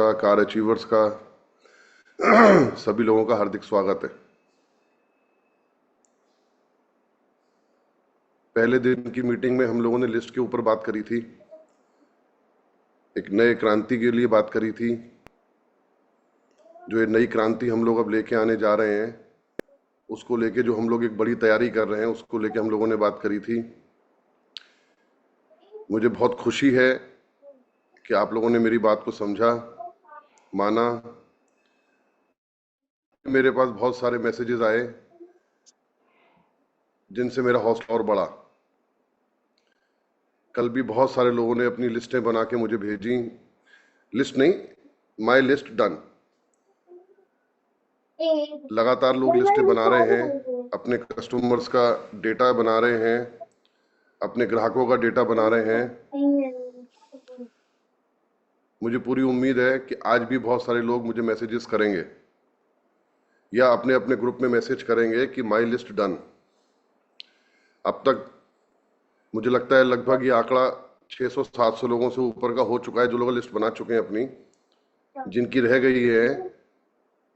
का, car achievers का सभी लोगों का हार्दिक स्वागत है। पहले दिन की मीटिंग में हम लोगों ने लिस्ट के ऊपर बात करी थी, एक नए क्रांति के लिए बात करी थी। जो ये नई क्रांति हम लोग अब लेके आने जा रहे हैं, उसको लेके जो हम लोग एक बड़ी तैयारी कर रहे हैं, उसको लेके हम लोगों ने बात करी थी। मुझे बहुत खुशी है कि आप लोगों ने मेरी बात को समझा, माना। मेरे पास बहुत सारे मैसेजेस आए जिनसे मेरा हौसला और बढ़ा। कल भी बहुत सारे लोगों ने अपनी लिस्टें बना के मुझे भेजी। लिस्ट नहीं, माई लिस्ट डन। लगातार लोग लिस्टें बना रहे हैं, अपने कस्टमर्स का डेटा बना रहे हैं, अपने ग्राहकों का डेटा बना रहे हैं। मुझे पूरी उम्मीद है कि आज भी बहुत सारे लोग मुझे मैसेजेस करेंगे या अपने अपने ग्रुप में मैसेज करेंगे कि माई लिस्ट डन। अब तक मुझे लगता है लगभग ये आंकड़ा 600-700 लोगों से ऊपर का हो चुका है, जो लोग लिस्ट बना चुके हैं अपनी। जिनकी रह गई है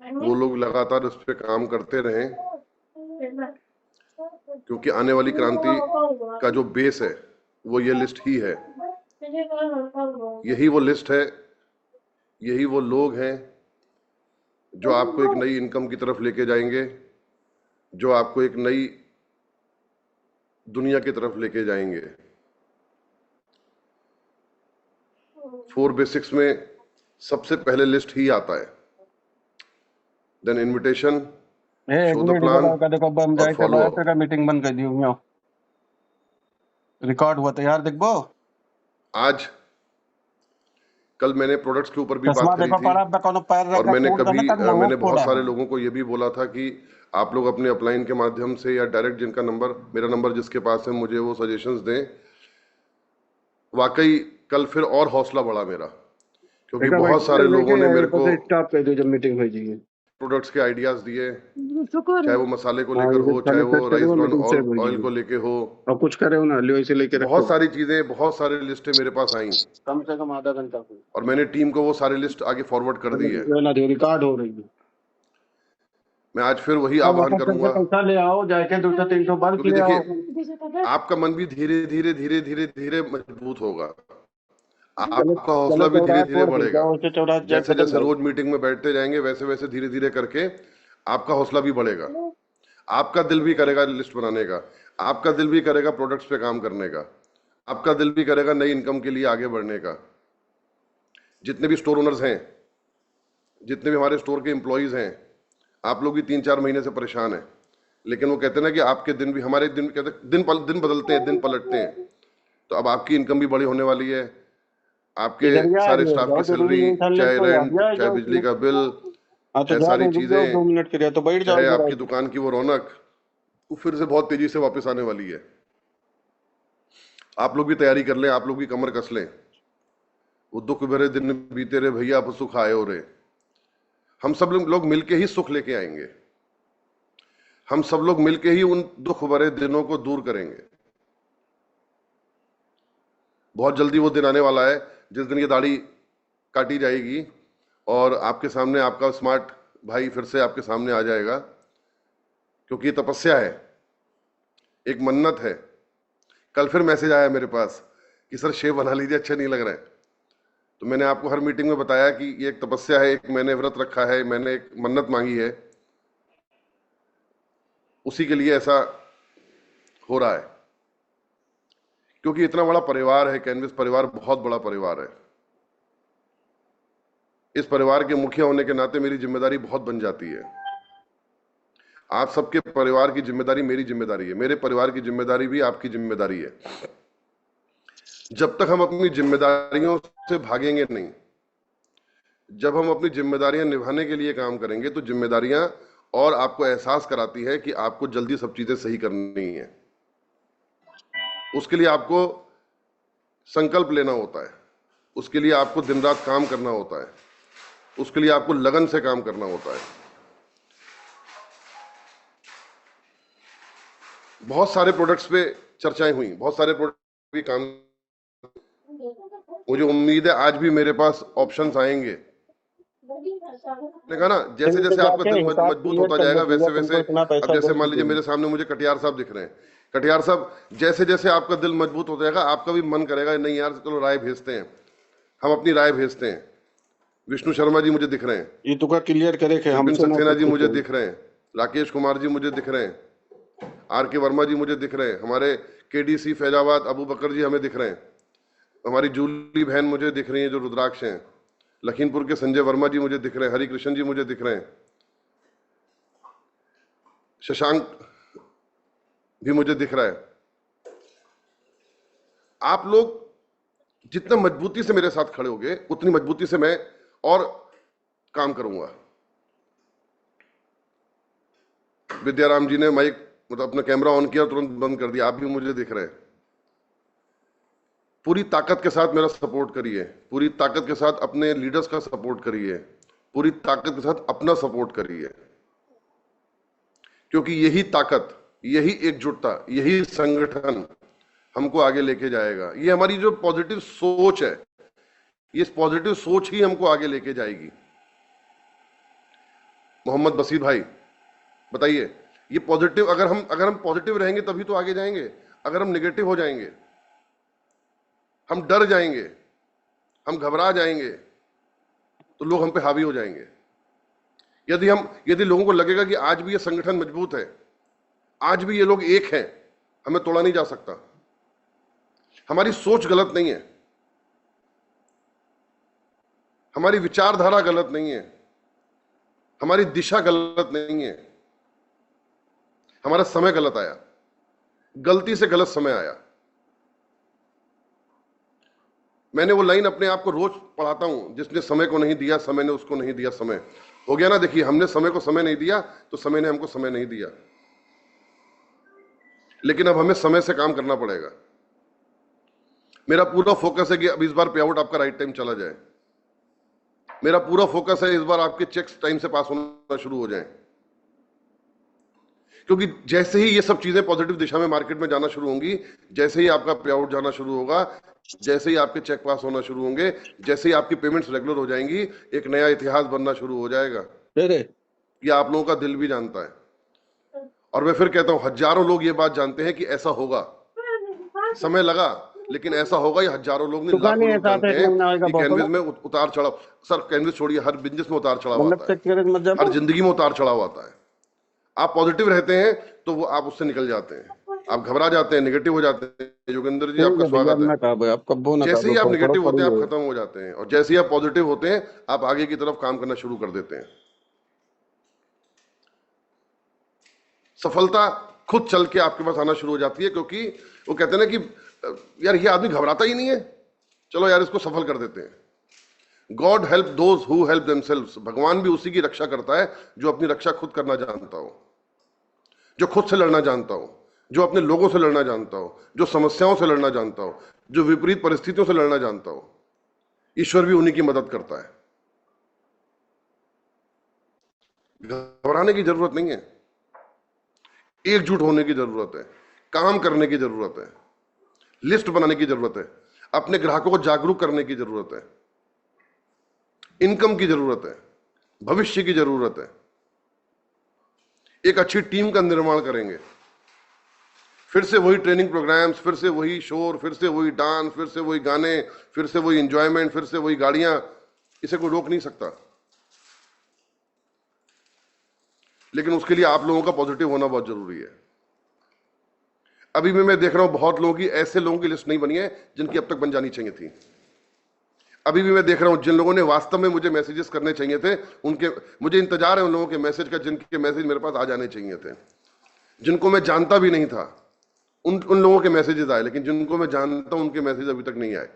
वो लोग लगातार इस पे काम करते रहें, क्योंकि आने वाली क्रांति का जो बेस है वो ये लिस्ट ही है। यही वो लिस्ट है, यही वो लोग हैं जो आपको एक नई इनकम की तरफ लेके जाएंगे, जो आपको एक नई दुनिया की तरफ लेके जाएंगे। 4 बेसिक्स में सबसे पहले लिस्ट ही आता है, then invitation, show the plan और फॉलो अप। मीटिंग बंद कर दी हूँ, रिकॉर्ड हुआ तैयार देखो। आज कल मैंने प्रोडक्ट्स के ऊपर भी बात करी थी और मैंने बहुत सारे लोगों को ये भी बोला था कि आप लोग अपने अपलाइन के माध्यम से या डायरेक्ट जिनका नंबर, मेरा नंबर जिसके पास है, मुझे वो सजेशंस दें। वाकई कल फिर और हौसला बढ़ा मेरा, क्योंकि बहुत सारे लोगों ने मेरे को स्टॉप कर दो जब मीटिंग हो जाएगी। प्रोडक्ट्स के आइडियाज दिए, चाहे वो मसाले को लेकर हो, चाहे वो राइस ब्राउन ऑयल को लेके हो, और कुछ करे हो ना लियो इसे लेके रखो। बहुत सारी चीजें, बहुत सारी लिस्टें मेरे पास आई कम से कम आधा घंटा और मैंने टीम को वो सारी लिस्ट आगे फॉरवर्ड कर दी है। रिकॉर्ड हो रही है। मैं आज फिर वही आह्वान करूंगा, पैसा ले आओ जाके 200-300 बार, क्योंकि देखिए आपका मन भी धीरे धीरे धीरे धीरे धीरे मजबूत होगा, आपका हौसला भी धीरे धीरे बढ़ेगा। जैसे जैसे रोज मीटिंग में बैठते जाएंगे वैसे वैसे धीरे धीरे करके आपका हौसला भी बढ़ेगा। आपका दिल भी करेगा लिस्ट बनाने का, आपका दिल भी करेगा प्रोडक्ट्स पे काम करने का, आपका दिल भी करेगा नई इनकम के लिए आगे बढ़ने का। जितने भी स्टोर ओनर्स हैं, जितने भी हमारे स्टोर के एम्प्लॉयज हैं, आप लोग भी 3-4 महीने से परेशान हैं, लेकिन वो कहते हैं ना कि आपके दिन भी हमारे दिन, कहते दिन बदलते हैं, दिन पलटते हैं। तो अब आपकी इनकम भी बड़ी होने वाली है, आपके सारे स्टाफ की सैलरी, चाहे रेंट, चाहे बिजली का बिल, चाहे सारी चीजें, 2 मिनट के लिए तो बैठ जाओ। चाहे आपकी दुकान की वो रौनक, वो फिर से बहुत तेजी से वापस आने वाली है। आप लोग भी तैयारी कर लें, आप लोग भी कमर कस लें। वो दुख भरे दिन बीते रहे भैया, अब सुख आए हो रहे। हम सब लोग मिलके ही सुख लेके आएंगे, हम सब लोग मिलके ही उन दुख भरे दिनों को दूर करेंगे। बहुत जल्दी वो दिन आने वाला है जिस दिन ये दाढ़ी काटी जाएगी और आपके सामने आपका स्मार्ट भाई फिर से आपके सामने आ जाएगा, क्योंकि ये तपस्या है, एक मन्नत है। कल फिर मैसेज आया मेरे पास कि सर शेव बना लीजिए, अच्छा नहीं लग रहा है। तो मैंने आपको हर मीटिंग में बताया कि ये एक तपस्या है, एक मैंने व्रत रखा है, मैंने एक मन्नत मांगी है, उसी के लिए ऐसा हो रहा है। क्योंकि इतना बड़ा परिवार है, कैनविस परिवार बहुत बड़ा परिवार है। इस परिवार के मुखिया होने के नाते मेरी जिम्मेदारी बहुत बन जाती है। आप सबके परिवार की जिम्मेदारी मेरी जिम्मेदारी है, मेरे परिवार की जिम्मेदारी भी आपकी जिम्मेदारी है। जब तक हम अपनी जिम्मेदारियों से भागेंगे नहीं, जब हम अपनी जिम्मेदारियां निभाने के लिए काम करेंगे, तो जिम्मेदारियां और आपको एहसास कराती है कि आपको जल्दी सब चीजें सही करनी है। उसके लिए आपको संकल्प लेना होता है, उसके लिए आपको दिन रात काम करना होता है, उसके लिए आपको लगन से काम करना होता है। बहुत सारे प्रोडक्ट्स पे चर्चाएं हुई, बहुत सारे प्रोडक्ट भी काम, मुझे उम्मीद है आज भी मेरे पास ऑप्शंस आएंगे ने कहा ना, जैसे जैसे आपका दिल मजबूत होता जाएगा वैसे वैसे, अब जैसे मान लीजिए मेरे सामने मुझे कटियार साहब दिख रहे हैं, कटियार साहब जैसे जैसे आपका दिल मजबूत होता जाएगा आपका भी मन करेगा नहीं यार चलो राय भेजते हैं, हम अपनी राय भेजते हैं। विष्णु शर्मा जी मुझे दिख रहे हैं, ये तो का क्लियर करे कि विपिन हमसे सक्सेना जी मुझे दिख रहे हैं, राकेश कुमार जी मुझे दिख रहे हैं, आर के वर्मा जी मुझे दिख रहे हैं, हमारे केडीसी फैजाबाद अबू बकर जी हमें दिख रहे हैं, हमारी जूली बहन मुझे दिख रही है जो रुद्राक्ष हैं, लखीमपुर के संजय वर्मा जी मुझे दिख रहे हैं, हरिकृष्ण जी मुझे दिख रहे हैं, शशांक भी मुझे दिख रहा है। आप लोग जितना मजबूती से मेरे साथ खड़े होगे उतनी मजबूती से मैं और काम करूंगा। विद्याराम जी ने माइक मतलब अपना कैमरा ऑन किया तुरंत बंद कर दिया, आप भी मुझे दिख रहे हैं। पूरी ताकत के साथ मेरा सपोर्ट करिए, पूरी ताकत के साथ अपने लीडर्स का सपोर्ट करिए, पूरी ताकत के साथ अपना सपोर्ट करिए, क्योंकि यही ताकत, यही एकजुटता, यही संगठन हमको आगे लेके जाएगा। ये हमारी जो पॉजिटिव सोच है, ये पॉजिटिव सोच ही हमको आगे लेके जाएगी। मोहम्मद बसीर भाई बताइए, ये पॉजिटिव अगर हम पॉजिटिव रहेंगे तभी तो आगे जाएंगे। अगर हम नेगेटिव हो जाएंगे, हम डर जाएंगे, हम घबरा जाएंगे, तो लोग हम पे हावी हो जाएंगे। यदि लोगों को लगेगा कि आज भी ये संगठन मजबूत है, आज भी ये लोग एक हैं, हमें तोड़ा नहीं जा सकता, हमारी सोच गलत नहीं है, हमारी विचारधारा गलत नहीं है, हमारी दिशा गलत नहीं है, हमारा समय गलत आया, गलती से गलत समय आया। मैंने वो लाइन अपने आप को रोज पढ़ाता हूं, जिसने समय को नहीं दिया समय ने उसको नहीं दिया समय। हो गया ना, देखिए हमने समय को समय नहीं दिया तो समय ने हमको समय नहीं दिया, लेकिन अब हमें समय से काम करना पड़ेगा। मेरा पूरा फोकस है कि अब इस बार पे आउट आपका राइट टाइम चला जाए, मेरा पूरा फोकस है इस बार आपके चेक्स टाइम से पास होना शुरू हो जाएं, क्योंकि जैसे ही ये सब चीजें पॉजिटिव दिशा में मार्केट में जाना शुरू होंगी, जैसे ही आपका पे आउट जाना शुरू होगा, जैसे ही आपके चेक पास होना शुरू होंगे, जैसे ही आपकी पेमेंट्स रेगुलर हो जाएंगी, एक नया इतिहास बनना शुरू हो जाएगा। ये आप लोगों का दिल भी जानता है, और मैं फिर कहता हूं हजारों लोग ये बात जानते हैं कि ऐसा होगा। समय लगा लेकिन ऐसा होगा, ये हजारों लोग नहीं लाखों लोग जानते हैं कि कैनविस में उतार चढ़ाव, सर कैनविस छोड़िए, हर बिजनेस में उतार चढ़ाव आता है, हर जिंदगी में उतार चढ़ाव आता है। आप पॉजिटिव रहते हैं तो वो आप उससे निकल जाते हैं, आप घबरा जाते हैं, नेगेटिव हो जाते हैं। योगेंद्र जी आपका स्वागत है। जैसे ही आप नेगेटिव होते हैं आप खत्म हो जाते हैं, और जैसे ही आप पॉजिटिव होते हैं आप आगे की तरफ काम करना शुरू कर देते हैं। सफलता खुद चल के आपके पास आना शुरू हो जाती है, क्योंकि वो कहते हैं ना कि यार ये आदमी घबराता ही नहीं है, चलो यार इसको सफल कर देते हैं। God help those who help themselves, भगवान भी उसी की रक्षा करता है जो अपनी रक्षा खुद करना जानता हो, जो खुद से लड़ना जानता हो, जो अपने लोगों से लड़ना जानता हो, जो समस्याओं से लड़ना जानता हो, जो विपरीत परिस्थितियों से लड़ना जानता हो। ईश्वर भी उन्हीं की मदद करता है। घबराने की जरूरत नहीं है, एकजुट होने की जरूरत है, काम करने की जरूरत है, लिस्ट बनाने की जरूरत है, अपने ग्राहकों को जागरूक करने की जरूरत है, इनकम की जरूरत है, भविष्य की जरूरत है। एक अच्छी टीम का निर्माण करेंगे, फिर से वही ट्रेनिंग प्रोग्राम्स, फिर से वही शोर, फिर से वही डांस, फिर से वही गाने, फिर से वही एंजॉयमेंट, फिर से वही गाड़ियां, इसे कोई रोक नहीं सकता। लेकिन उसके लिए आप लोगों का पॉजिटिव होना बहुत जरूरी है। अभी भी मैं देख रहा हूं बहुत लोगों की, ऐसे लोगों की लिस्ट नहीं बनी है जिनकी अब तक बन जानी चाहिए थी। अभी भी मैं देख रहा हूं जिन लोगों ने वास्तव में मुझे मैसेजेस करने चाहिए थे, उनके मुझे इंतजार है उन लोगों के मैसेज का, जिनके मैसेज मेरे पास आ जाने चाहिए थे। जिनको मैं जानता भी नहीं था उन लोगों के मैसेजेस आए, लेकिन जिनको मैं जानता हूं उनके मैसेज अभी तक नहीं आए।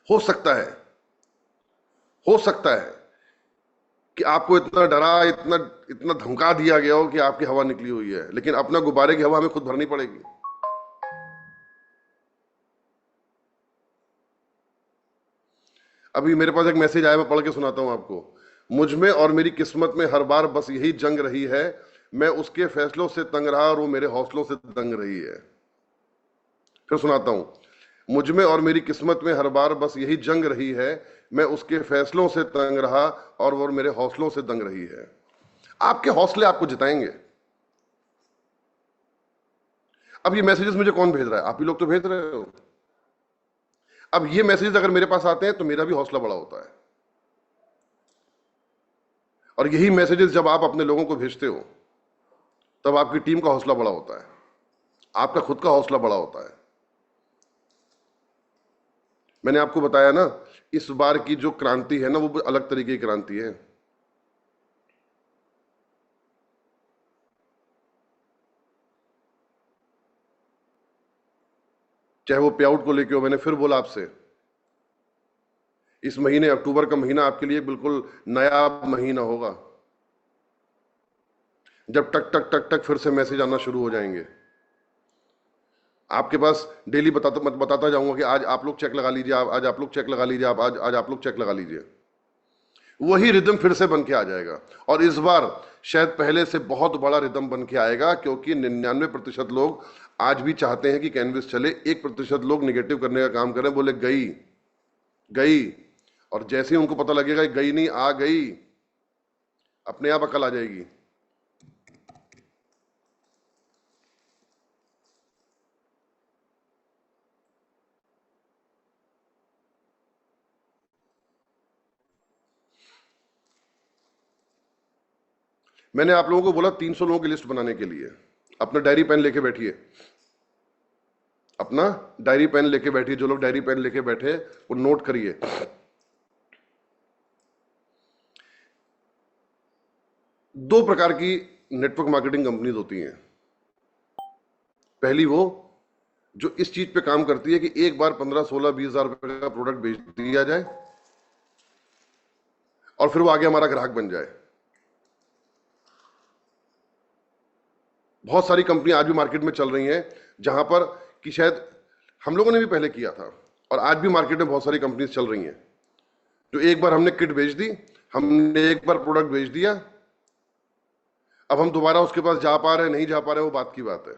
हो सकता है कि आपको इतना डरा, इतना धमका दिया गया हो कि आपकी हवा निकली हुई है, लेकिन अपना गुब्बारे की हवा हमें खुद भरनी पड़ेगी। अभी मेरे पास एक मैसेज आया, मैं पढ़ के सुनाता हूं आपको। मुझ में और मेरी किस्मत में हर बार बस यही जंग रही है, मैं उसके फैसलों से तंग रहा और वो मेरे हौसलों से दंग रही है। फिर सुनाता हूं। मुझ में और मेरी किस्मत में हर बार बस यही जंग रही है, मैं उसके फैसलों से तंग रहा और वो मेरे हौसलों से दंग रही है। आपके हौसले आपको जिताएंगे। अब ये मैसेजेस मुझे कौन भेज रहा है? आप ही लोग तो भेज रहे हो। अब ये मैसेजेस अगर मेरे पास आते हैं तो मेरा भी हौसला बड़ा होता है, और यही मैसेजेस जब आप अपने लोगों को भेजते हो तब आपकी टीम का हौसला बड़ा होता है, आपका खुद का हौसला बड़ा होता है। मैंने आपको बताया ना, इस बार की जो क्रांति है ना, वो अलग तरीके की क्रांति है। चाहे वो पे आउट को लेके हो, मैंने फिर बोला आपसे, इस महीने अक्टूबर का महीना आपके लिए बिल्कुल नया महीना होगा, जब टक टक टक टक फिर से मैसेज आना शुरू हो जाएंगे। आपके पास डेली बताता जाऊंगा कि आज आप लोग चेक लगा लीजिए, आज आप लोग चेक लगा लीजिए, आज आप लोग चेक लगा लीजिए। वही रिदम फिर से बन के आ जाएगा, और इस बार शायद पहले से बहुत बड़ा रिदम बन के आएगा, क्योंकि 99% लोग आज भी चाहते हैं कि कैनवस चले। 1% लोग निगेटिव करने का काम करें, बोले गई गई, और जैसे ही उनको पता लगेगा कि गई नहीं, आ गई, अपने आप अकल आ जाएगी। मैंने आप लोगों को बोला 300 लोगों की लिस्ट बनाने के लिए। अपना डायरी पेन लेके बैठिए, अपना डायरी पेन लेके बैठिए। जो लोग डायरी पेन लेके बैठे वो नोट करिए। दो प्रकार की नेटवर्क मार्केटिंग कंपनीज होती हैं। पहली वो जो इस चीज पे काम करती है कि एक बार 15, 16, 20 हजार रुपए का प्रोडक्ट बेच दिया जाए और फिर वो आगे हमारा ग्राहक बन जाए। बहुत सारी कंपनी आज भी मार्केट में चल रही हैं, जहां पर कि शायद हम लोगों ने भी पहले किया था, और आज भी मार्केट में बहुत सारी कंपनीज चल रही हैं जो एक बार हमने किट बेच दी, हमने एक बार प्रोडक्ट बेच दिया, अब हम दोबारा उसके पास जा पा रहे हैं नहीं जा पा रहे, वो बात की बात है।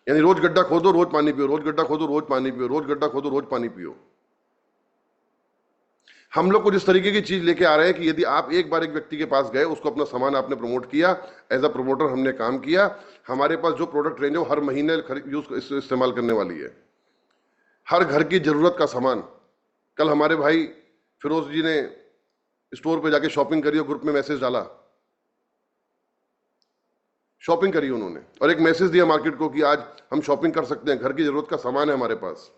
यानी रोज गड्ढा खोदो रोज पानी पियो, रोज गड्ढा खोदो रोज पानी पियो, रोज गड्ढा खोदो रोज पानी पियो। हम लोग कुछ इस तरीके की चीज लेके आ रहे हैं कि यदि आप एक बार एक व्यक्ति के पास गए, उसको अपना सामान आपने प्रमोट किया, एज अ प्रमोटर हमने काम किया, हमारे पास जो प्रोडक्ट रेंज है वो हर महीने यूज इस्तेमाल करने वाली है, हर घर की जरूरत का सामान। कल हमारे भाई फिरोज जी ने स्टोर पे जाके शॉपिंग करी और ग्रुप में मैसेज डाला, शॉपिंग करी उन्होंने, और एक मैसेज दिया मार्केट को कि आज हम शॉपिंग कर सकते हैं, घर की जरूरत का सामान है हमारे पास।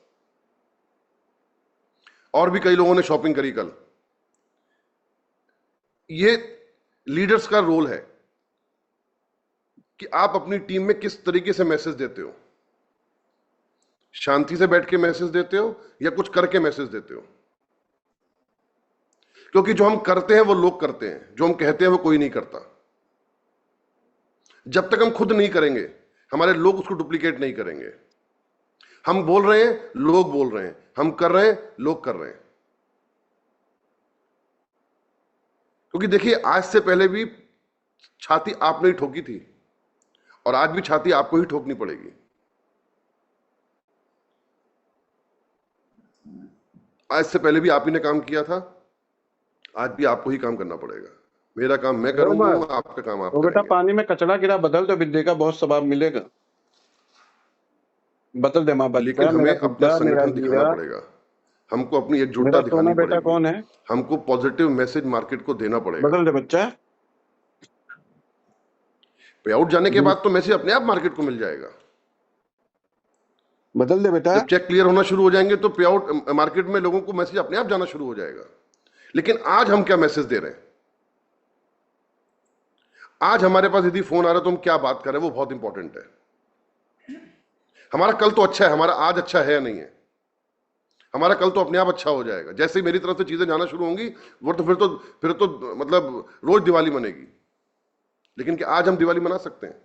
और भी कई लोगों ने शॉपिंग करी कल। ये लीडर्स का रोल है कि आप अपनी टीम में किस तरीके से मैसेज देते हो। शांति से बैठ के मैसेज देते हो या कुछ करके मैसेज देते हो? क्योंकि जो हम करते हैं वो लोग करते हैं, जो हम कहते हैं वो कोई नहीं करता। जब तक हम खुद नहीं करेंगे, हमारे लोग उसको डुप्लीकेट नहीं करेंगे। हम बोल रहे हैं, लोग बोल रहे हैं, हम कर रहे हैं, लोग कर रहे हैं। क्योंकि देखिए, आज से पहले भी छाती आपने ही ठोकी थी, और आज भी छाती आपको ही ठोकनी पड़ेगी। आज से पहले भी आप ही ने काम किया था, आज भी आपको ही काम करना पड़ेगा। मेरा काम मैं करूंगा, आपका काम आप तो बेटा करेंगे। पानी में कचरा गिरा, बदल दो, विद्या का बहुत सवाब मिलेगा। बदल दे माँ, लेकिन हमें अपना संगठन दिखाना पड़ेगा, हमको अपनी एकजुटता दिखानी बेटा पड़ेगी, कौन है? हमको पॉजिटिव मैसेज मार्केट को देना पड़ेगा। बदल दे बच्चा। पे आउट जाने के बाद तो मैसेज अपने आप मार्केट को मिल जाएगा। बदल दे बेटा। जब चेक क्लियर होना शुरू हो जाएंगे तो पे आउट मार्केट में लोगों को मैसेज अपने आप जाना शुरू हो जाएगा। लेकिन आज हम क्या मैसेज दे रहे हैं? आज हमारे पास यदि फोन आ रहा है तो हम क्या बात कर रहे हैं, वो बहुत इंपॉर्टेंट है। हमारा कल तो अच्छा है, हमारा आज अच्छा है या नहीं है? हमारा कल तो अपने आप अच्छा हो जाएगा। जैसे ही मेरी तरफ से चीजें जाना शुरू होंगी, वो तो फिर तो मतलब रोज दिवाली मनेगी। लेकिन क्या आज हम दिवाली मना सकते हैं?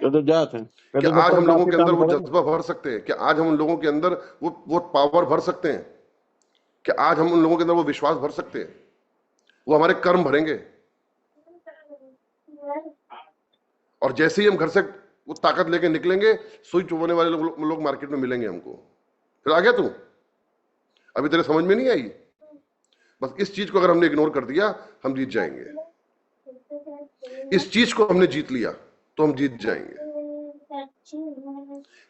तो जात है। क्या आज हम लोगों के अंदर वो जज्बा भर सकते हैं? क्या आज हम उन लोगों के अंदर वो पावर भर सकते हैं? क्या आज हम उन लोगों के अंदर वो विश्वास भर सकते हैं? वो हमारे कर्म भरेंगे। और जैसे ही हम घर से वो ताकत लेके निकलेंगे, सुई चुभने वाले लोग मार्केट में मिलेंगे हमको। फिर आ गया तू, अभी तेरे समझ में नहीं आई? बस इस चीज को अगर हमने इग्नोर कर दिया, हम जीत जाएंगे। इस चीज को हमने जीत लिया तो हम जीत जाएंगे।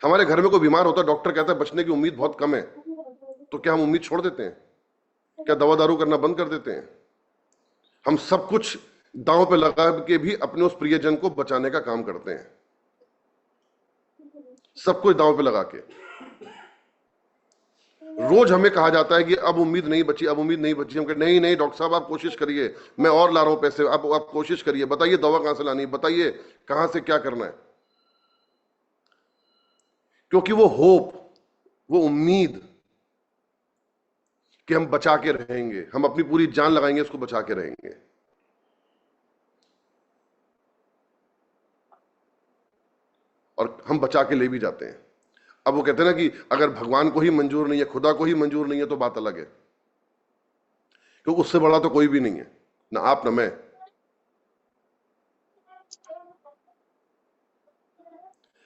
हमारे घर में कोई बीमार होता है, डॉक्टर कहता है बचने की उम्मीद बहुत कम है, तो क्या हम उम्मीद छोड़ देते हैं? क्या दवा दारू करना बंद कर देते हैं? हम सब कुछ दांव पे लगा के भी अपने उस प्रियजन को बचाने का काम करते हैं, सब कुछ दांव पे लगा के। रोज हमें कहा जाता है कि अब उम्मीद नहीं बची, अब उम्मीद नहीं बची। हम कहते नहीं नहीं डॉक्टर साहब, आप कोशिश करिए, मैं और ला रहा हूं पैसे, आप कोशिश करिए, बताइए दवा कहां से लानी है, बताइए कहां से क्या करना है। क्योंकि वो होप, वो उम्मीद कि हम बचा के रहेंगे, हम अपनी पूरी जान लगाएंगे, इसको बचा के रहेंगे। और हम बचा के ले भी जाते हैं। अब वो कहते हैं ना कि अगर भगवान को ही मंजूर नहीं है, खुदा को ही मंजूर नहीं है, तो बात अलग है, क्योंकि उससे बड़ा तो कोई भी नहीं है, ना आप ना मैं।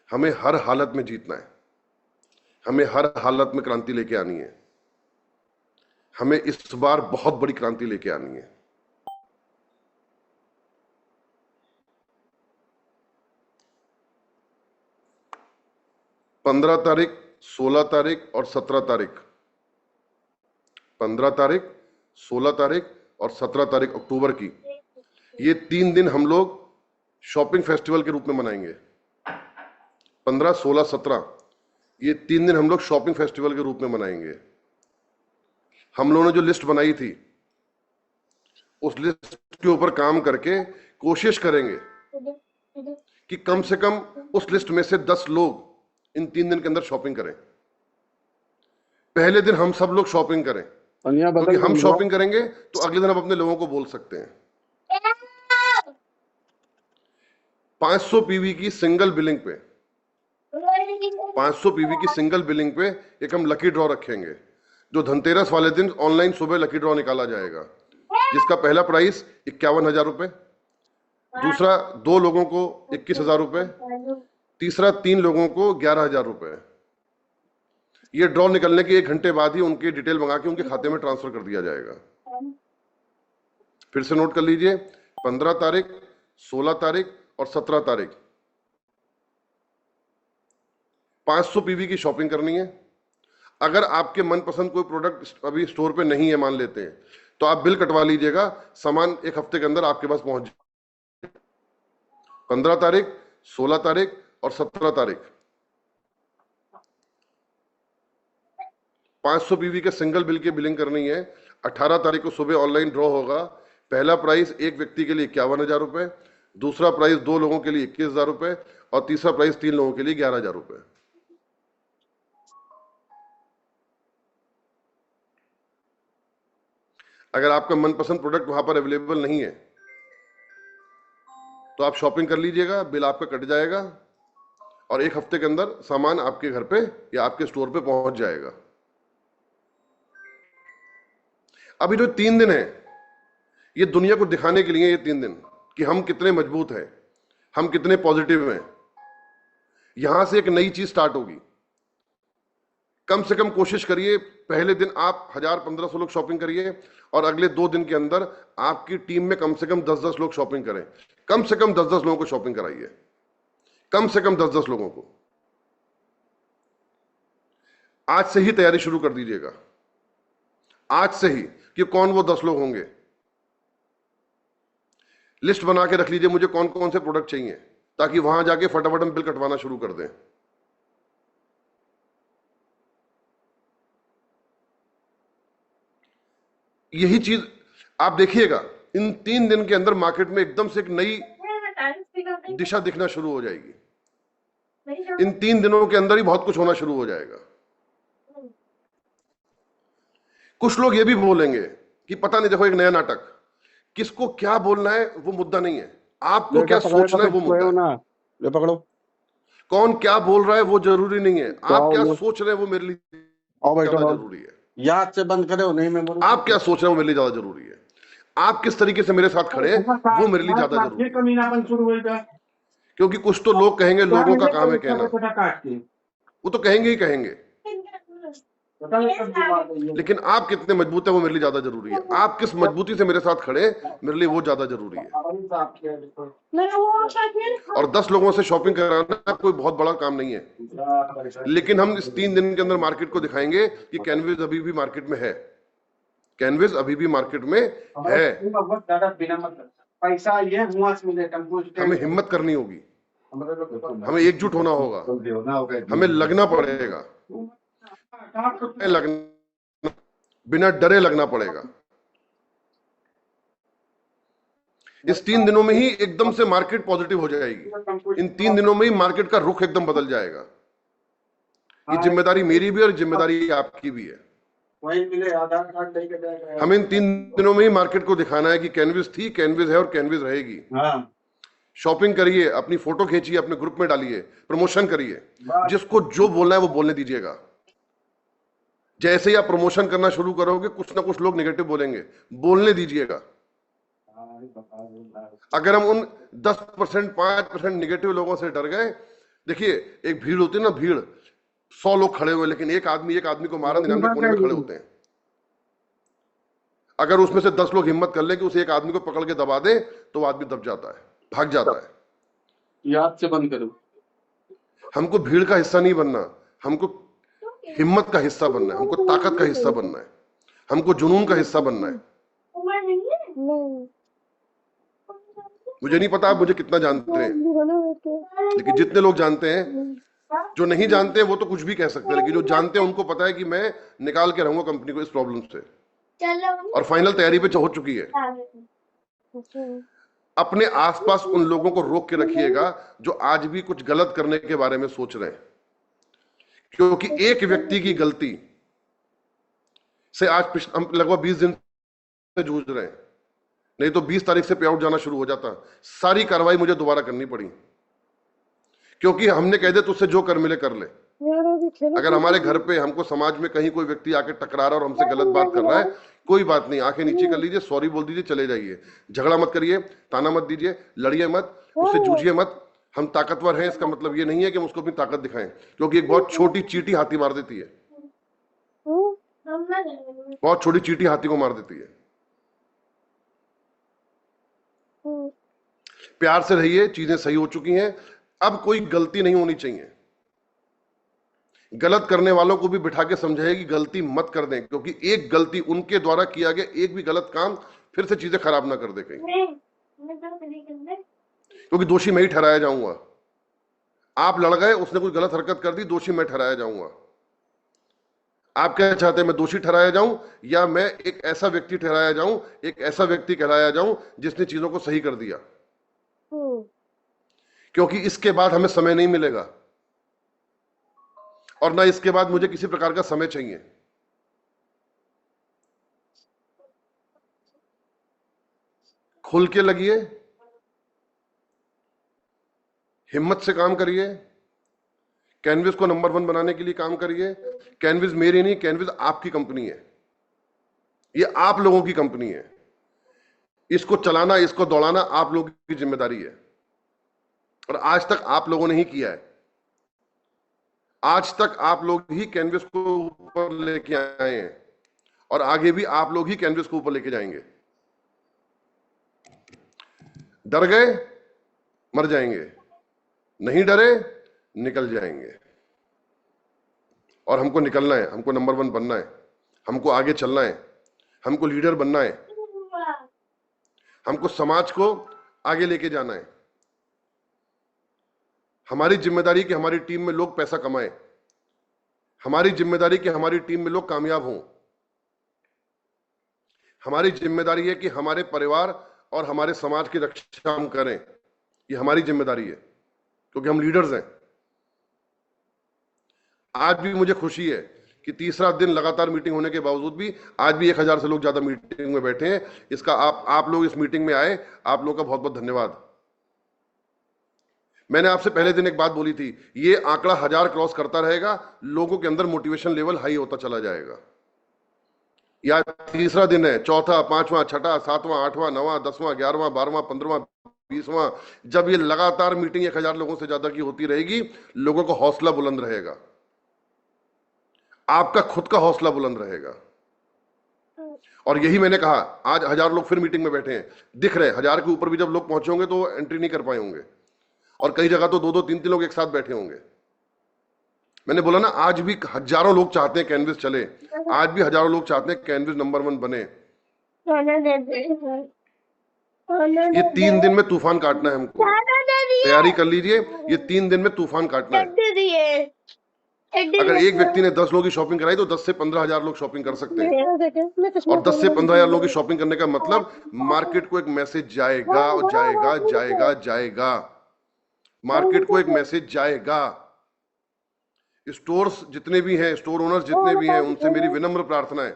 हमें हर हालत में जीतना है, हमें हर हालत में क्रांति लेके आनी है, हमें इस बार बहुत बड़ी क्रांति लेके आनी है। पंद्रह तारीख, 16 तारीख और 17 तारीख, 15 तारीख, 16 तारीख और 17 तारीख अक्टूबर की, ये 3 दिन हम लोग शॉपिंग फेस्टिवल के रूप में मनाएंगे। 15, 16, 17 ये 3 दिन हम लोग शॉपिंग फेस्टिवल के रूप में मनाएंगे। हम लोगों ने जो लिस्ट बनाई थी, उस लिस्ट के ऊपर काम करके कोशिश करेंगे कि कम से कम उस लिस्ट में से 10 लोग इन 3 दिन के अंदर शॉपिंग करें। पहले दिन हम सब लोग शॉपिंग करें, क्योंकि हम शॉपिंग करेंगे तो अगले दिन हम अपने लोगों को बोल सकते हैं। 500 पीवी की सिंगल बिलिंग पे, 500 पीवी की सिंगल बिलिंग पे एक हम लकी ड्रॉ रखेंगे, जो धनतेरस वाले दिन ऑनलाइन सुबह लकी ड्रॉ निकाला जाएगा, जिसका पहला प्राइस 51,000 रुपए, दूसरा 2 लोगों को 21,000 रुपए, तीसरा 3 लोगों को 11,000 रुपए। ये ड्रॉ निकलने के 1 घंटे बाद ही उनकी डिटेल मंगा के उनके खाते में ट्रांसफर कर दिया जाएगा। फिर से नोट कर लीजिए, 15 तारीख, 16 तारीख और 17 तारीख 500 पीवी की शॉपिंग करनी है। अगर आपके मनपसंद कोई प्रोडक्ट अभी स्टोर पे नहीं है, मान लेते हैं, तो आप बिल कटवा लीजिएगा, सामान 1 हफ्ते के अंदर आपके पास पहुंच जाए। 15 तारीख, 16 तारीख और 17 तारीख 500 पीवी के सिंगल बिल की बिलिंग करनी है। 18 तारीख को सुबह ऑनलाइन ड्रॉ होगा। पहला प्राइस एक व्यक्ति के लिए 51,000 रुपए, दूसरा प्राइस 2 लोगों के लिए 21,000 रुपए और तीसरा प्राइस 3 लोगों के लिए 11,000 रुपए। अगर आपका मनपसंद प्रोडक्ट वहां पर अवेलेबल नहीं है, तो आप शॉपिंग कर लीजिएगा, बिल आपका कट जाएगा और 1 हफ्ते के अंदर सामान आपके घर पे या आपके स्टोर पे पहुंच जाएगा। अभी जो 3 दिन है, ये दुनिया को दिखाने के लिए, ये 3 दिन कि हम कितने मजबूत हैं, हम कितने पॉजिटिव हैं। यहां से एक नई चीज स्टार्ट होगी। कम से कम कोशिश करिए, पहले दिन आप 1000-1500 लोग शॉपिंग करिए और अगले 2 दिन के अंदर आपकी टीम में कम से कम 10-10 लोग शॉपिंग करें। कम से कम 10-10 लोगों को शॉपिंग कराइए, कम से कम 10-10 लोगों को। आज से ही तैयारी शुरू कर दीजिएगा, आज से ही, कि कौन वो 10 लोग होंगे। लिस्ट बना के रख लीजिए मुझे कौन कौन से प्रोडक्ट चाहिए, ताकि वहां जाके फटाफट हम बिल कटवाना शुरू कर दें। यही चीज आप देखिएगा, इन 3 दिन के अंदर मार्केट में एकदम से एक नई दिशा दिखना शुरू हो जाएगी। इन 3 दिनों के अंदर ही बहुत कुछ होना शुरू हो जाएगा। कुछ लोग ये भी बोलेंगे कि पता नहीं, देखो एक नया नाटक, किसको क्या बोलना है वो मुद्दा नहीं है, आपको क्या सोचना है वो मुद्दा है। ले पकड़ो, कौन क्या बोल रहा है वो जरूरी नहीं है, आप क्या सोच रहे हैं वो मेरे लिए ज्यादा जरूरी है। याद से बंद करे, नहीं मैं बोलूं, आप क्या सोच रहे हैं वो मेरे लिए ज्यादा जरूरी है। आप किस तरीके से मेरे साथ खड़े हैं वो मेरे लिए ज्यादा जरूरी है। क्योंकि कुछ तो लोग कहेंगे, लोगों का काम है कहना, वो तो कहेंगे ही कहेंगे, लेकिन आप कितने मजबूत है वो मेरे लिए ज्यादा जरूरी है। आप किस मजबूती से मेरे साथ खड़े मेरे लिए वो ज्यादा जरूरी है। और 10 लोगों से शॉपिंग कराना कोई बहुत बड़ा काम नहीं है, लेकिन हम इस 3 दिन के अंदर मार्केट को दिखाएंगे कि कैनविस अभी भी मार्केट में है, कैनविस अभी भी मार्केट में है। पैसा ये हमें हिम्मत करनी होगी, हमें एकजुट होना होगा, हमें लगना पड़ेगा, लगना, बिना डरे लगना पड़ेगा। इस 3 दिनों में ही एकदम से मार्केट पॉजिटिव हो जाएगी। इन 3 दिनों में ही मार्केट का रुख एकदम बदल जाएगा। ये जिम्मेदारी मेरी भी और जिम्मेदारी आपकी भी है। हमें इन 3 दिनों में ही मार्केट को दिखाना है कि कैनविस थी, कैनविस है और कैनविस रहेगी। शॉपिंग करिए, अपनी फोटो खींचिए, अपने ग्रुप में डालिए, प्रमोशन करिए, जिसको जो बोलना है वो बोलने दीजिएगा। जैसे ही आप प्रमोशन करना शुरू करोगे कुछ ना कुछ लोग नेगेटिव बोलेंगे, बोलने दीजिएगा। अगर हम उन 10% 5% नेगेटिव लोगों से डर गए, देखिए एक भीड़ होती है ना, भीड़ 100 लोग खड़े हुए, लेकिन एक आदमी को मारा, 99 कोने में खड़े होते हैं। अगर उसमें से 10 लोग हिम्मत कर ले कि उस एक आदमी को पकड़ के दबा दे तो वो आदमी दब जाता है, भाग जाता है। याद से बंद करो। हमको भीड़ का हिस्सा नहीं बनना, हमको हिम्मत का हिस्सा बनना है, हमको ताकत का हिस्सा बनना है, हमको जुनून का हिस्सा बनना है। मुझे नहीं पता आप मुझे कितना जानते हैं, लेकिन जितने लोग जानते हैं, जो नहीं जानते हैं वो तो कुछ भी कह सकते हैं, लेकिन जो जानते हैं उनको पता है कि मैं निकाल के रहूंगा कंपनी को इस प्रॉब्लम से, और फाइनल तैयारी पे हो चुकी है। अपने आसपास उन लोगों को रोक के रखिएगा जो आज भी कुछ गलत करने के बारे में सोच रहे हैं, क्योंकि एक व्यक्ति की गलती से आज हम लगभग 20 दिन से जूझ रहे हैं। नहीं तो 20 तारीख से पे आउट जाना शुरू हो जाता। सारी कार्रवाई मुझे दोबारा करनी पड़ी, क्योंकि हमने कह दिया तुझसे जो कर मिले कर ले। अगर हमारे घर पे हमको समाज में कहीं कोई व्यक्ति आके टकरा रहा है और हमसे गलत बात कर रहा है, कोई बात नहीं, आंखें नीचे कर लीजिए, सॉरी बोल दीजिए, चले जाइए। झगड़ा मत करिए, ताना मत दीजिए, लड़िए मत, उससे जूझिए मत। हम ताकतवर हैं इसका मतलब ये नहीं है कि हम उसको अपनी ताकत दिखाएं, क्योंकि एक बहुत छोटी चींटी हाथी मार देती है, बहुत छोटी चींटी हाथी को मार देती है। प्यार से रहिए, चीजें सही हो चुकी हैं, अब कोई गलती नहीं होनी चाहिए। गलत करने वालों को भी बिठा के समझाइए कि गलती मत कर दें, क्योंकि एक गलती उनके द्वारा किया गया एक भी गलत काम फिर से चीजें खराब ना कर दे कहीं, क्योंकि दोषी मैं ही ठहराया जाऊंगा। आप लड़ गए, उसने कोई गलत हरकत कर दी, दोषी मैं ठहराया जाऊंगा। आप क्या चाहते हैं, मैं दोषी ठहराया जाऊं या मैं एक ऐसा व्यक्ति ठहराया जाऊं, एक ऐसा व्यक्ति कहलाया जाऊं जिसने चीजों को सही कर दिया? क्योंकि इसके बाद हमें समय नहीं मिलेगा, और ना इसके बाद मुझे किसी प्रकार का समय चाहिए। खुल के लगिए, हिम्मत से काम करिए, कैनविस को नंबर 1 बनाने के लिए काम करिए। कैनविस मेरी नहीं, कैनविस आपकी कंपनी है, ये आप लोगों की कंपनी है। इसको चलाना, इसको दौड़ाना आप लोगों की जिम्मेदारी है, और आज तक आप लोगों ने ही किया है। आज तक आप लोग ही कैनविस को ऊपर लेके आए हैं, और आगे भी आप लोग ही कैनविस को ऊपर लेके जाएंगे। डर गए मर जाएंगे, नहीं डरे निकल जाएंगे। और हमको निकलना है, हमको नंबर 1 बनना है, हमको आगे चलना है, हमको लीडर बनना है, हमको समाज को आगे लेके जाना है। हमारी जिम्मेदारी कि हमारी टीम में लोग पैसा कमाएं, हमारी जिम्मेदारी कि हमारी टीम में लोग कामयाब हों, हमारी जिम्मेदारी है कि हमारे परिवार और हमारे समाज की रक्षा हम करें। ये हमारी जिम्मेदारी है, क्योंकि हम लीडर्स हैं। आज भी मुझे खुशी है कि तीसरा दिन लगातार मीटिंग होने के बावजूद भी आज भी 1000 से लोग ज्यादा मीटिंग में बैठे हैं। इसका आप लोग इस मीटिंग में आए, आप लोगों का बहुत बहुत धन्यवाद। मैंने आपसे पहले दिन एक बात बोली थी, ये आंकड़ा 1000 क्रॉस करता रहेगा, लोगों के अंदर मोटिवेशन लेवल हाई होता चला जाएगा। या तीसरा दिन है, चौथा, पांचवा, छठा, सातवां, आठवां, नवां, 10वां, 11वां, 12वां, 15वां, 20वां, जब ये लगातार मीटिंग 1000 लोगों से ज्यादा की होती रहेगी, लोगों का हौसला बुलंद रहेगा, आपका खुद का हौसला बुलंद रहेगा। और यही मैंने कहा, आज 1000 लोग फिर मीटिंग में बैठे हैं, दिख रहे हैं, 1000 के ऊपर भी जब लोग पहुंचे होंगे तो एंट्री नहीं कर पाए होंगे, और कई जगह तो 2-2 3-3 लोग एक साथ बैठे होंगे। मैंने बोला ना, आज भी हजारों लोग चाहते हैं कैनविस चले, आज भी हजारों लोग चाहते हैं कैनविस नंबर 1 बने। ये 3 दिन में तूफान काटना है हमको, तैयारी कर लीजिए, ये 3 दिन में तूफान काटना है। अगर एक व्यक्ति ने 10 लोगों की शॉपिंग कराई तो 10 से 15 हजार लोग शॉपिंग कर सकते हैं, और 10 से 15 हजार लोगों की शॉपिंग करने का मतलब मार्केट को एक मैसेज जाएगा, और जाएगा जाएगा जाएगा, मार्केट को एक मैसेज जाएगा। स्टोर्स जितने भी हैं, स्टोर ओनर्स जितने भी हैं, उनसे मेरी विनम्र प्रार्थना है,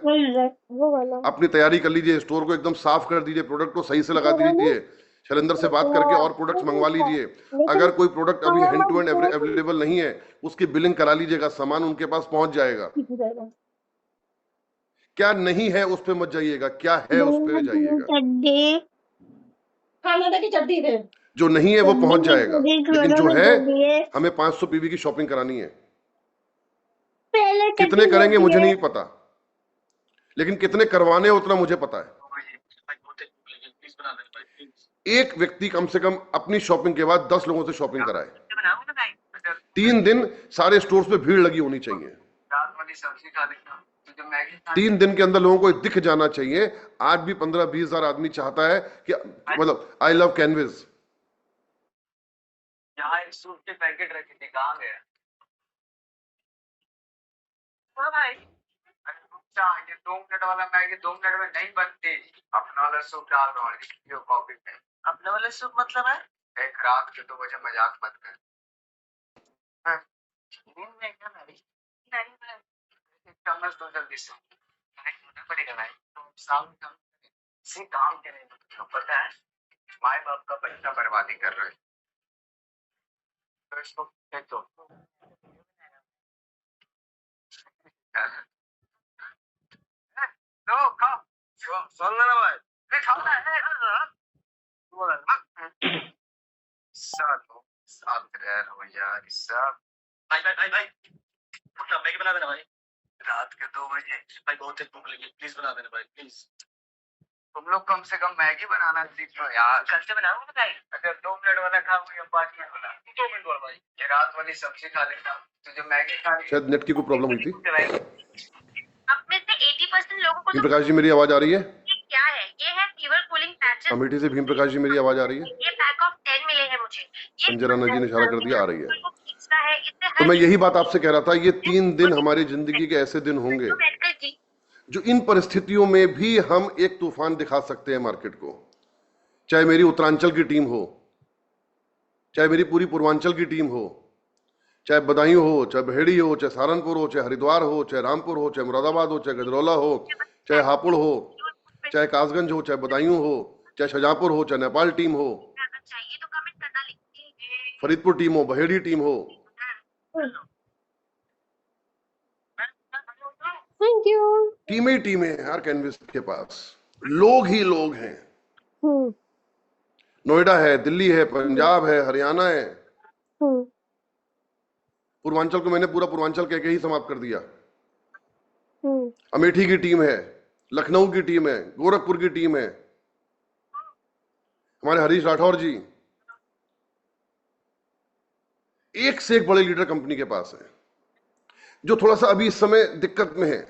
अपनी तैयारी कर लीजिए, स्टोर को एकदम साफ कर दीजिए, प्रोडक्ट को सही से लगा दीजिए, शैलेंद्र से बात करके और प्रोडक्ट्स मंगवा लीजिए। अगर कोई प्रोडक्ट अभी हैंड टू हैंड अवेलेबल नहीं है, उसकी बिलिंग करा लीजिएगा, सामान उनके पास पहुंच जाएगा। क्या नहीं है उस पे मत जाइएगा, क्या है उस पे जाइएगा। जो नहीं है वो पहुंच जाएगा, लेकिन जो है, हमें 500 पीवी की शॉपिंग करानी है। कितने करेंगे मुझे नहीं पता, लेकिन कितने करवाने हैं उतना मुझे पता है। एक व्यक्ति कम से कम अपनी शॉपिंग के बाद 10 लोगों से शॉपिंग कराए। 3 दिन सारे स्टोर्स पे भीड़ लगी होनी चाहिए, 3 दिन के अंदर लोगों को दिख जाना चाहिए। आज भी 15-20 हजार आदमी चाहता है कि मतलब आई लव कैनविस। यहाँ एक सूट के पैकेट रखे थे, कहाँ गया? हाँ भाई, ये 2 मिनट वाला मैगी 2 मिनट में नहीं बनती। अपना वाला सूप डाल दो वीडियो कॉपी पे। अपने वाला सूप मतलब है? एक रात के 2 बजे मजाक मत कर। दिन में क्या मैगी? नहीं मैं एक चम्मच दो जल्दी से। नहीं होना पड़ेगा भाई, तो शाम काम से काम के नहीं तो पता है माँ बाप का पैसा बर्बादी कर रहे हैं, तो इसको फेंक दो। No, come. सुन ना भाई, ये खाना है साथ रह रहो यार, सब भाई उठना, मैगी बना देना भाई, रात के 2 बजे। भाई बहुत ही भूख लगी, प्लीज बना देना भाई, प्लीज। तुम लोग कम से कम मैगी बनाना सीख लो यार। कल से बनाऊंगा भाई। अगर 2 मिनट वाला खाओगे या 5 मिनट वाला? 2 मिनट वाला भाई। ये रात वाली सब्जी खा लेना, तुझे मैगी खानी। शायद नेट की कोई प्रॉब्लम हुई थी। अब में से 80% लोगों को भीम प्रकाश जी मेरी आवाज आ रही है? ये क्या है? ये है फीवर कूलिंग पैचेस। अमेठी से भीम प्रकाश जी मेरी आवाज आ रही है? ये पैक ऑफ 10 मिले हैं मुझे। ये संजय राणा जी ने इशारा कर दिया, आ रही है। खींचना है, इससे तो मैं यही बात आपसे कह रहा था, ये 3 दिन हमारी जिंदगी के ऐसे दिन होंगे जो इन परिस्थितियों में भी हम एक तूफान दिखा सकते हैं मार्केट को। चाहे मेरी उत्तरांचल की टीम हो, चाहे मेरी पूरी पूर्वांचल की टीम हो, चाहे बदायूं हो, चाहे बहेड़ी हो, चाहे सहारनपुर हो, चाहे हरिद्वार हो, चाहे रामपुर हो, चाहे मुरादाबाद हो, चाहे गजरौला हो, चाहे हापुड़ हो, चाहे कासगंज हो, चाहे बदायूं हो, चाहे शाहजहांपुर हो, चाहे नेपाल टीम हो, फरीदपुर टीम हो, बहेड़ी टीम हो। Thank you. टीमें ही टीमें हैं यार, कैनविस के पास लोग ही लोग हैं। नोएडा है, दिल्ली है, पंजाब है, हरियाणा है। पूर्वांचल को मैंने पूरा पूर्वांचल कह के ही समाप्त कर दिया। अमेठी की टीम है, लखनऊ की टीम है, गोरखपुर की टीम है, हमारे हरीश राठौर जी, एक से एक बड़े लीडर कंपनी के पास है। जो थोड़ा सा अभी इस समय दिक्कत में है,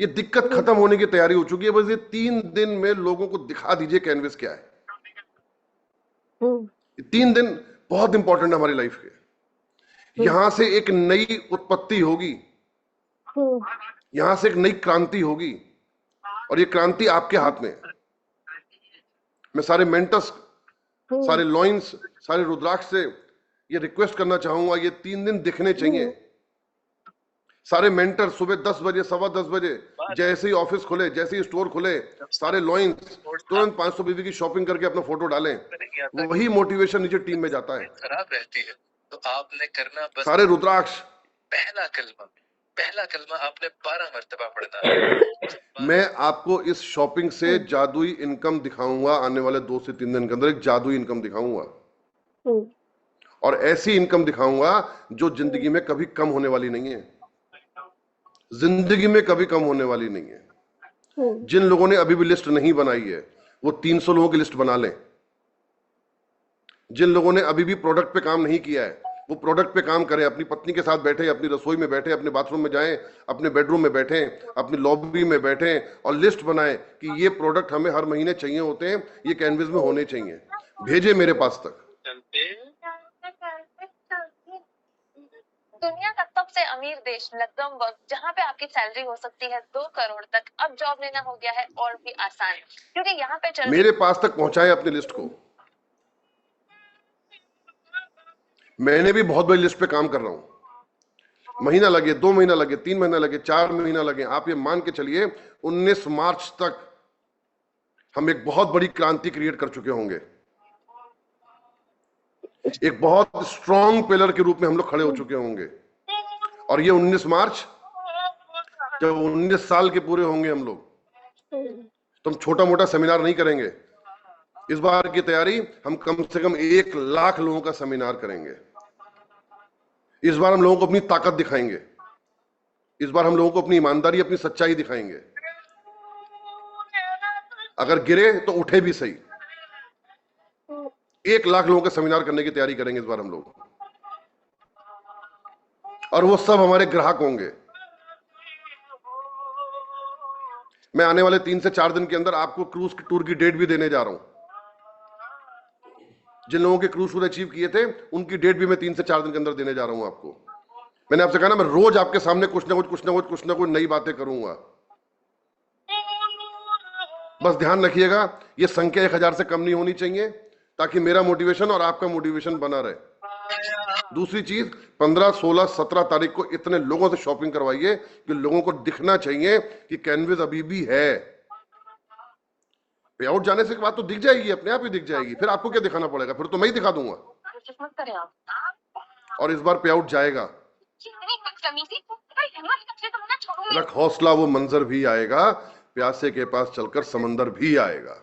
ये दिक्कत खत्म होने की तैयारी हो चुकी है। बस ये 3 दिन में लोगों को दिखा दीजिए कैनविस क्या है। ये 3 दिन बहुत इंपॉर्टेंट है हमारी लाइफ के। यहां से एक नई उत्पत्ति होगी, यहां से एक नई क्रांति होगी, और ये क्रांति आपके हाथ में है। मैं सारे मेंटर्स, सारे लॉइंस, सारे रुद्राक्ष से ये रिक्वेस्ट करना चाहूंगा, ये 3 दिन दिखने चाहिए। सारे मेंटर सुबह 10 बजे, 10:15 बजे, जैसे ही ऑफिस खुले, जैसे ही स्टोर खुले, सारे लॉइंस तुरंत 500 बीवी की शॉपिंग करके अपना फोटो डालें। वही मोटिवेशन नीचे टीम में जाता है। खराब रहती है तो आपने करना बस सारे रुद्राक्ष, पहला कलमा, पहला कलमा आपने 12 मर्तबा पढ़ना। मैं आपको इस शॉपिंग से जादुई इनकम दिखाऊंगा, आने वाले 2 से 3 दिन के अंदर एक जादुई इनकम दिखाऊंगा, और ऐसी इनकम दिखाऊंगा जो जिंदगी में कभी कम होने वाली नहीं है, जिंदगी में कभी कम होने वाली नहीं है। जिन लोगों ने अभी भी लिस्ट नहीं बनाई है वो 300 लोगों की लिस्ट बना लें। जिन लोगों ने अभी भी प्रोडक्ट पे काम नहीं किया है वो प्रोडक्ट पे काम करें, अपनी पत्नी के साथ बैठे, अपनी रसोई में बैठे, अपने बाथरूम में जाएं, अपने बेडरूम में बैठे, अपनी लॉबी में बैठे और लिस्ट बनाएं कि ये प्रोडक्ट हमें हर महीने चाहिए होते हैं, ये कैनवस में होने चाहिए, भेजे मेरे पास तक। दुनिया का सबसे अमीर देश लग्जमबर्ग, जहाँ पे आपकी सैलरी हो सकती है 2 करोड़ तक, अब जॉब लेना हो गया है और भी आसान, क्योंकि यहाँ पे चल मेरे पास तक पहुंचाए अपनी लिस्ट को। मैंने भी बहुत बड़ी लिस्ट पे काम कर रहा हूं, महीना लगे, 2 महीना लगे, 3 महीना लगे, 4 महीना लगे, आप ये मान के चलिए 19 मार्च तक हम एक बहुत बड़ी क्रांति क्रिएट कर चुके होंगे, एक बहुत स्ट्रॉन्ग पिलर के रूप में हम लोग खड़े हो चुके होंगे। और ये 19 मार्च जब 19 साल के पूरे होंगे हम लोग, तो हम छोटा मोटा सेमिनार नहीं करेंगे। इस बार की तैयारी हम कम से कम 1 लाख लोगों का सेमिनार करेंगे। इस बार हम लोगों को अपनी ताकत दिखाएंगे, इस बार हम लोगों को अपनी ईमानदारी, अपनी सच्चाई दिखाएंगे। अगर गिरे तो उठे भी सही। 1 लाख लोगों का सेमिनार करने की तैयारी करेंगे इस बार हम लोग, और वो सब हमारे ग्राहक होंगे। मैं आने वाले 3 से 4 दिन के अंदर आपको क्रूज की टूर की डेट भी देने जा रहा हूं। जिन लोगों के क्रूज टूर अचीव किए थे उनकी डेट भी मैं 3 से 4 दिन के अंदर देने जा रहा हूं आपको। मैंने आपसे कहा ना, मैं रोज आपके सामने कुछ ना कुछ नई बातें करूंगा। बस ध्यान रखिएगा, ये संख्या 1000 से कम नहीं होनी चाहिए, ताकि मेरा मोटिवेशन और आपका मोटिवेशन बना रहे। दूसरी चीज, 15, 16, 17 तारीख को इतने लोगों से शॉपिंग करवाइए कि लोगों को दिखना चाहिए कि कैनवस अभी भी है। पे आउट जाने से के बाद तो दिख जाएगी, अपने आप ही दिख जाएगी, फिर आपको क्या दिखाना पड़ेगा, फिर तो मैं ही दिखा दूंगा। और इस बार पे आउट जाएगा। रख हौसला, वो मंजर भी आएगा, प्यासे के पास चलकर समंदर भी आएगा।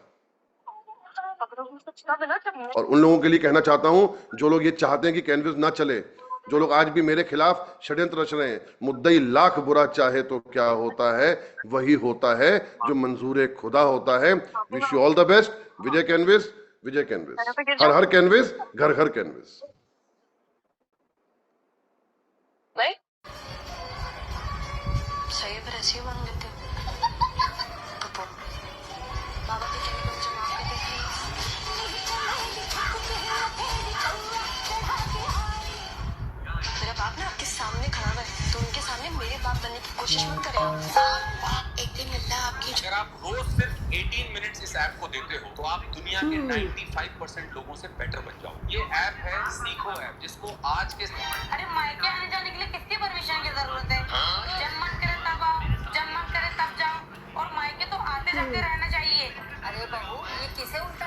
और उन लोगों के लिए कहना चाहता हूं जो लोग ये चाहते हैं कि कैनवस ना चले, जो लोग आज भी मेरे खिलाफ षड्यंत्र रच रहे हैं, मुद्दई लाख बुरा चाहे तो क्या होता है, वही होता है जो मंजूर खुदा होता है। Wish you all the best. Vijay canvas, Vijay canvas, her her canvas, घर घर कैनवस। सही है, फिर ऐसे ही मान लेते हो। पप्पू, बाबा की कमी को मुझे माफ कर दे प्लीज। मेरा बाप ना आपके सामने खड़ा है, तो उनके सामने मेरे बाप बनने की कोशिश मत करें आप। एक दिन अल्लाह आपकी, अगर आप रोज सिर्फ 18 मिनट्स इस ऐप को देते हो तो आप दुनिया के 95% लोगों से बेटर बन जाओ। ये ऐप है सीखो ऐप, जिसको आज के अरे मायके आने जाने के लिए किसकी परमिशन की जरूरत है? जब मन करे तब आओ, जब मन करे तब जाओ, और मायके तो आते जाते रहना चाहिए। अरे बहू, ये किसे उल्टा